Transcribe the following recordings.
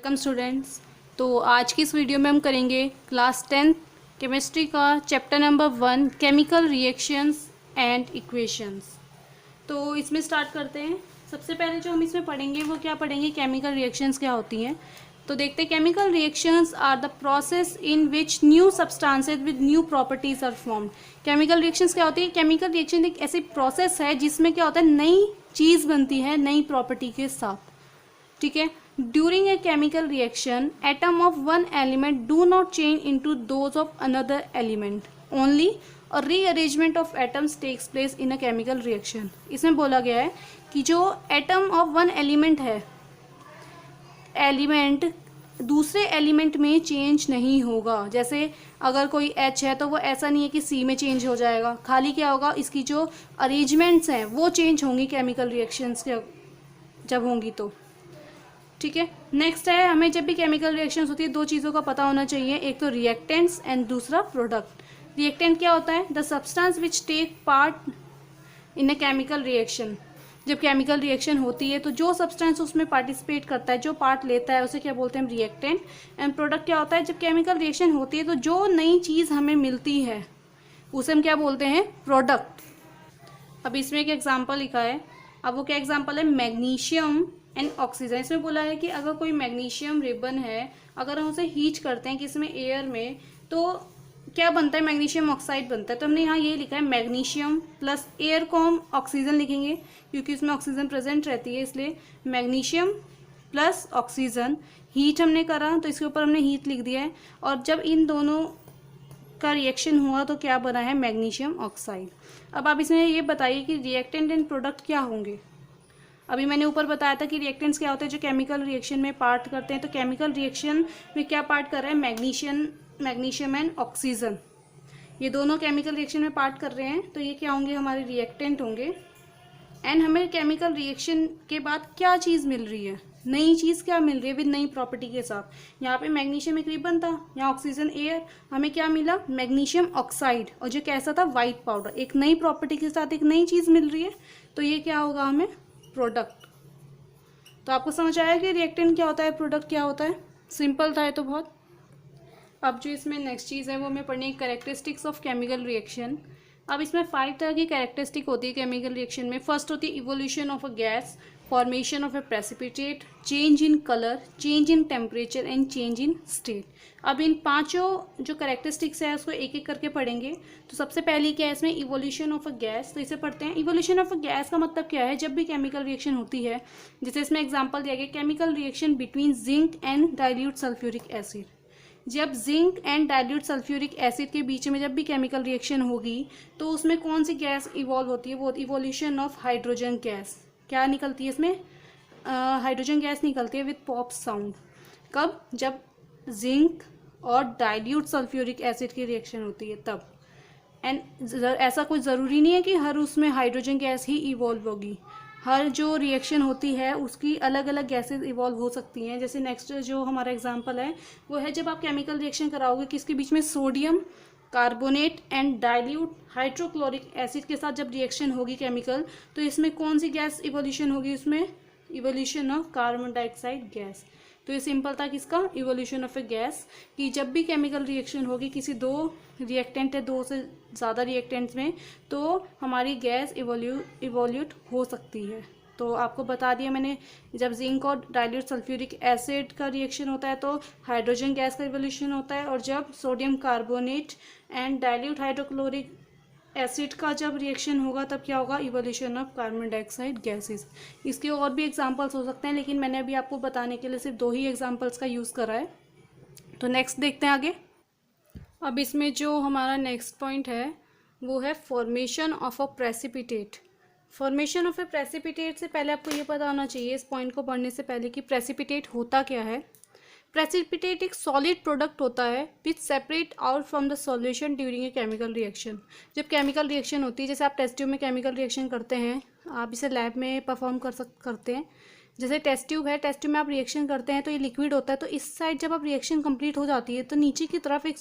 Welcome students. तो आज की इस वीडियो में हम करेंगे क्लास 10 केमिस्ट्री का chapter number 1 chemical reactions and equations. तो इसमें स्टार्ट करते हैं। सबसे पहले जो हम इसमें पढ़ेंगे वो क्या पढ़ेंगे, केमिकल रिएक्शंस क्या होती हैं। तो देखते हैं, chemical reactions are the process in which new substances with new properties are formed. Chemical reactions क्या होती है? केमिकल रिएक्शन एक ऐसी प्रोसेस है जिसमें क्या होता है, नई चीज़ बनती है नई प्रॉपर्टी के साथ। ठीक है। During a chemical reaction atom of one element do not change into those of another element, only a rearrangement of atoms takes place in a chemical reaction. इसमें बोला गया है कि जो एटम ऑफ वन एलिमेंट है, element दूसरे element में change नहीं होगा। जैसे अगर कोई H है तो वो ऐसा नहीं है कि C में चेंज हो जाएगा, खाली क्या होगा, इसकी जो अरेंजमेंट्स हैं वो चेंज होंगी केमिकल रिएक्शंस के जब होंगी तो। ठीक है। नेक्स्ट है, हमें जब भी केमिकल रिएक्शंस होती है दो चीज़ों का पता होना चाहिए, एक तो रिएक्टेंट्स एंड दूसरा प्रोडक्ट। रिएक्टेंट क्या होता है? The substance which take part in a chemical reaction. जब केमिकल रिएक्शन होती है तो जो सब्सटेंस उसमें पार्टिसिपेट करता है, जो पार्ट लेता है, उसे क्या बोलते हैं? रिएक्टेंट। एंड प्रोडक्ट क्या होता है? जब केमिकल रिएक्शन होती है तो जो नई चीज़ हमें मिलती है उसे हम क्या बोलते हैं? प्रोडक्ट। अब इसमें एक एग्जाम्पल लिखा है। अब वो क्या एग्जाम्पल है? Magnesium and oxygen. इसमें बोला है कि अगर कोई मैग्नीशियम रिबन है, अगर हम उसे हीट करते हैं किसी में एयर में, तो क्या बनता है? मैग्नीशियम ऑक्साइड बनता है। तो हमने यहाँ ये लिखा है मैग्नीशियम प्लस एयर को हम ऑक्सीजन लिखेंगे क्योंकि उसमें ऑक्सीजन प्रेजेंट रहती है, इसलिए मैग्नीशियम प्लस ऑक्सीजन। हीट हमने करा तो इसके ऊपर हमने हीट लिख दिया है, और जब इन दोनों का रिएक्शन हुआ तो क्या बना है? Magnesium oxide. अब आप इसमें ये बताइए कि रिएक्टेंट एंड प्रोडक्ट क्या होंगे। अभी मैंने ऊपर बताया था कि रिएक्टेंट्स क्या होते हैं, जो केमिकल रिएक्शन में पार्ट करते हैं। तो केमिकल रिएक्शन में क्या पार्ट कर रहे हैं? मैग्नीशियम एंड ऑक्सीजन, ये दोनों केमिकल रिएक्शन में पार्ट कर रहे हैं। तो ये क्या होंगे? हमारे रिएक्टेंट होंगे। एंड हमें केमिकल रिएक्शन के बाद क्या चीज़ मिल रही है? नई चीज़ क्या मिल रही है विद नई प्रॉपर्टी के साथ। यहाँ पे मैग्नीशियम एक रिबन था, यहाँ ऑक्सीजन एयर, हमें क्या मिला? Magnesium oxide. और जो कैसा था? White powder. एक नई प्रॉपर्टी के साथ एक नई चीज़ मिल रही है, तो ये क्या होगा? हमें प्रोडक्ट। तो आपको समझ आया कि रिएक्टेंट क्या होता है, प्रोडक्ट क्या होता है? सिंपल था ये तो बहुत। अब जो इसमें नेक्स्ट चीज़ है वो हमें पढ़नी है कैरेक्टरिस्टिक्स ऑफ केमिकल रिएक्शन। अब इसमें 5 तरह की कैरेक्टरिस्टिक होती है केमिकल रिएक्शन में। फर्स्ट होती है evolution of a gas, formation of A precipitate, change in colour, change in temperature and change in state. अब इन पांचों जो कैरेक्टरिस्टिक्स है उसको एक एक करके पढ़ेंगे। तो सबसे पहली क्या है इसमें? Evolution of a gas. तो इसे पढ़ते हैं। इवोल्यूशन ऑफ अ गैस का मतलब क्या है? जब भी केमिकल रिएक्शन होती है, जैसे इसमें एग्जाम्पल दिया गया, chemical reaction between zinc and dilute sulphuric acid. जब zinc and dilute sulphuric acid के बीच में जब भी केमिकल रिएक्शन होगी तो उसमें कौन सी गैस इवॉल्व होती है? वो इवोल्यूशन ऑफ हाइड्रोजन गैस। क्या निकलती है इसमें? हाइड्रोजन गैस निकलती है विथ पॉप साउंड। कब? जब जिंक और डाइल्यूट सल्फ्यूरिक एसिड की रिएक्शन होती है तब। एंड ऐसा कोई ज़रूरी नहीं है कि हर उसमें हाइड्रोजन गैस ही इवॉल्व होगी। हर जो रिएक्शन होती है उसकी अलग अलग गैसेस इवॉल्व हो सकती हैं। जैसे नेक्स्ट जो हमारा एग्जांपल है वो है, जब आप केमिकल रिएक्शन कराओगे किसके बीच में? Sodium carbonate and dilute hydrochloric acid के साथ जब रिएक्शन होगी केमिकल, तो इसमें कौन सी गैस इवोल्यूशन होगी? उसमें evolution of carbon dioxide gas. तो ये सिंपल था किसका? इवोल्यूशन ऑफ ए गैस, कि जब भी केमिकल रिएक्शन होगी किसी दो रिएक्टेंट है, दो से ज़्यादा रिएक्टेंट्स में, तो हमारी गैस इवोल्यूट हो सकती है। तो आपको बता दिया मैंने, जब जिंक और डाइल्यूट सल्फ्यूरिक एसिड का रिएक्शन होता है तो हाइड्रोजन गैस का इवोल्यूशन होता है, और जब sodium carbonate and dilute hydrochloric acid का जब रिएक्शन होगा तब क्या होगा? Evolution of carbon dioxide gases. इसके और भी एग्जांपल्स हो सकते हैं, लेकिन मैंने अभी आपको बताने के लिए सिर्फ 2 ही एग्जांपल्स का यूज़ करा है। तो नेक्स्ट देखते हैं आगे। अब इसमें जो हमारा नेक्स्ट पॉइंट है वो है formation of a precipitate. Formation of A precipitate से पहले आपको ये पता होना चाहिए, इस पॉइंट को पढ़ने से पहले, कि प्रेसिपिटेट होता क्या है। प्रेसिपिटेट एक सॉलिड प्रोडक्ट होता है विच separate out from the solution during a chemical reaction. जब केमिकल रिएक्शन होती है, जैसे आप टेस्ट ट्यूब में केमिकल रिएक्शन करते हैं, आप इसे लैब में परफॉर्म करते हैं। जैसे टेस्ट ट्यूब है, टेस्ट ट्यूब में आप रिएक्शन करते हैं तो ये लिक्विड होता है, तो इस साइड जब आप रिएक्शन कंप्लीट हो जाती है तो नीचे की तरफ एक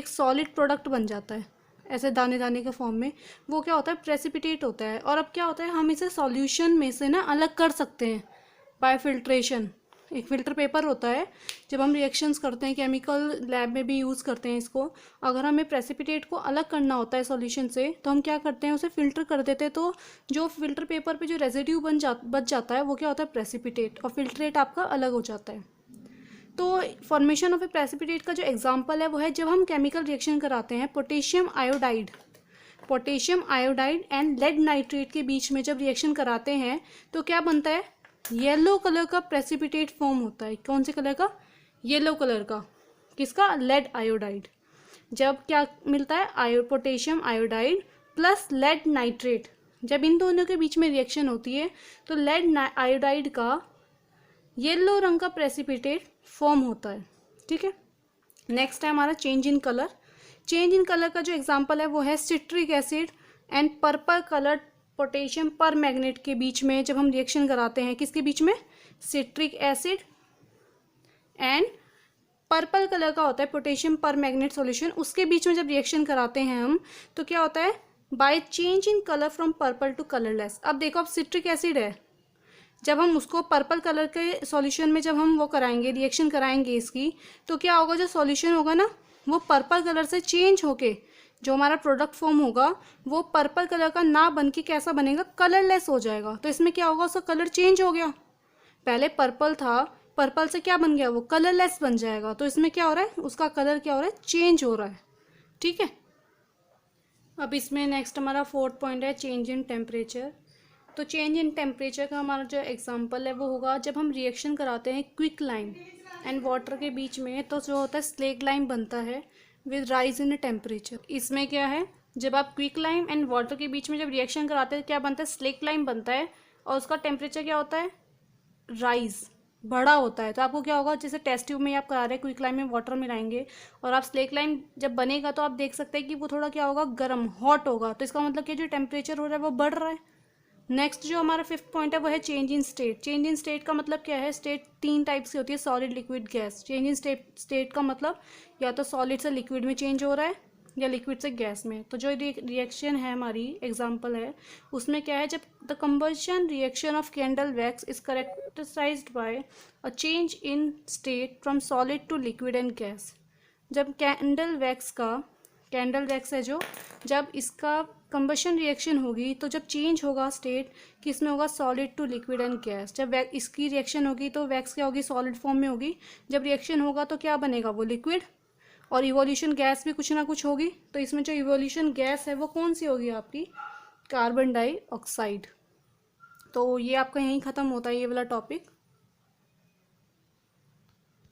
सॉलिड प्रोडक्ट बन जाता है, ऐसे दाने दाने के फॉर्म में। वो क्या होता है? प्रेसिपिटेट होता है। और अब क्या होता है, हम इसे सॉल्यूशन में से ना अलग कर सकते हैं बाय फिल्ट्रेशन। एक फ़िल्टर पेपर होता है, जब हम रिएक्शंस करते हैं केमिकल लैब में भी यूज़ करते हैं इसको। अगर हमें प्रेसिपिटेट को अलग करना होता है सॉल्यूशन से तो हम क्या करते हैं, उसे फ़िल्टर कर देते हैं। तो जो फ़िल्टर पेपर पे जो रेजिड्यू बच जाता है वो क्या होता है, प्रेसिपिटेट, और फिल्ट्रेट आपका अलग हो जाता है। तो फॉर्मेशन ऑफ ए प्रेसिपिटेट का जो एग्जाम्पल है वो है जब हम केमिकल रिएक्शन कराते हैं potassium iodide and lead nitrate के बीच में जब रिएक्शन कराते हैं तो क्या बनता है, येलो कलर का प्रेसिपिटेट फॉर्म होता है। कौन से कलर का, येलो कलर का, किसका, लेड आयोडाइड। जब क्या मिलता है, potassium iodide plus lead nitrate, जब इन दोनों के बीच में रिएक्शन होती है तो लेड आयोडाइड का येलो रंग का प्रेसिपिटेट फॉर्म होता है। ठीक है, नेक्स्ट है हमारा change in colour. Change in colour का जो एग्जांपल है वो है citric acid and purple coloured potassium पर मैग्नेट के बीच में जब हम रिएक्शन कराते हैं, किसके बीच में, citric acid and purple colour का होता है पोटेशियम पर मैग्नेट सॉल्यूशन, उसके बीच में जब रिएक्शन कराते हैं हम तो क्या होता है, by change in colour from purple to colourless. अब देखो, अब सिट्रिक एसिड है, जब हम उसको पर्पल कलर के सॉल्यूशन में जब हम वो कराएंगे, रिएक्शन कराएंगे इसकी, तो क्या होगा, जो सॉल्यूशन होगा ना वो पर्पल कलर से चेंज होके जो हमारा प्रोडक्ट फॉर्म होगा वो पर्पल कलर का ना बन के कैसा बनेगा, कलरलेस हो जाएगा। तो इसमें क्या होगा, उसका कलर चेंज हो गया, पहले पर्पल था, पर्पल से क्या बन गया, वो कलरलेस बन जाएगा। तो इसमें क्या हो रहा है, उसका कलर क्या हो रहा है, चेंज हो रहा है। ठीक है, अब इसमें नेक्स्ट हमारा 4th पॉइंट है चेंज इन टेम्परेचर। तो चेंज इन टेम्परेचर का हमारा जो एग्जांपल है वो होगा जब हम रिएक्शन कराते हैं क्विक लाइम एंड वाटर के बीच में, तो जो होता है स्लेक लाइम बनता है विद राइज इन टेम्परेचर। इसमें क्या है, जब आप क्विक लाइम एंड वाटर के बीच में जब रिएक्शन कराते हैं क्या बनता है, स्लेक लाइम बनता है, और उसका टेम्परेचर क्या होता है, राइज, बड़ा होता है। तो आपको क्या होगा, जैसे टेस्ट ट्यूब में आप करा रहे हैं, क्विक लाइम में वाटर मिलाएंगे और आप स्लेक लाइम जब बनेगा तो आप देख सकते हैं कि वो थोड़ा क्या होगा, गर्म, हॉट होगा। तो इसका मतलब कि जो टेम्परेचर हो रहा है वो बढ़ रहा है। नेक्स्ट जो हमारा 5th पॉइंट है वो है change in state. Change in state का मतलब क्या है, स्टेट 3 टाइप्स की होती है, solid, liquid, gas. Change in state का मतलब या तो सॉलिड से लिक्विड में चेंज हो रहा है या लिक्विड से गैस में। तो जो रिएक्शन है हमारी एग्जांपल है उसमें क्या है, जब the combustion reaction of candle wax is characterised by a change in state from solid to liquid and gas. जब कैंडल वैक्स है जो, जब इसका कंबशन रिएक्शन होगी तो जब चेंज होगा स्टेट, किसमें होगा, solid to liquid and gas. जब इसकी रिएक्शन होगी तो वैक्स क्या होगी, सॉलिड फॉर्म में होगी। जब रिएक्शन होगा तो क्या बनेगा, वो लिक्विड, और इवोल्यूशन गैस भी कुछ ना कुछ होगी। तो इसमें जो इवोल्यूशन गैस है वो कौन सी होगी, आपकी कार्बन डाइऑक्साइड। तो ये आपका यहीं ख़त्म होता है ये वाला टॉपिक।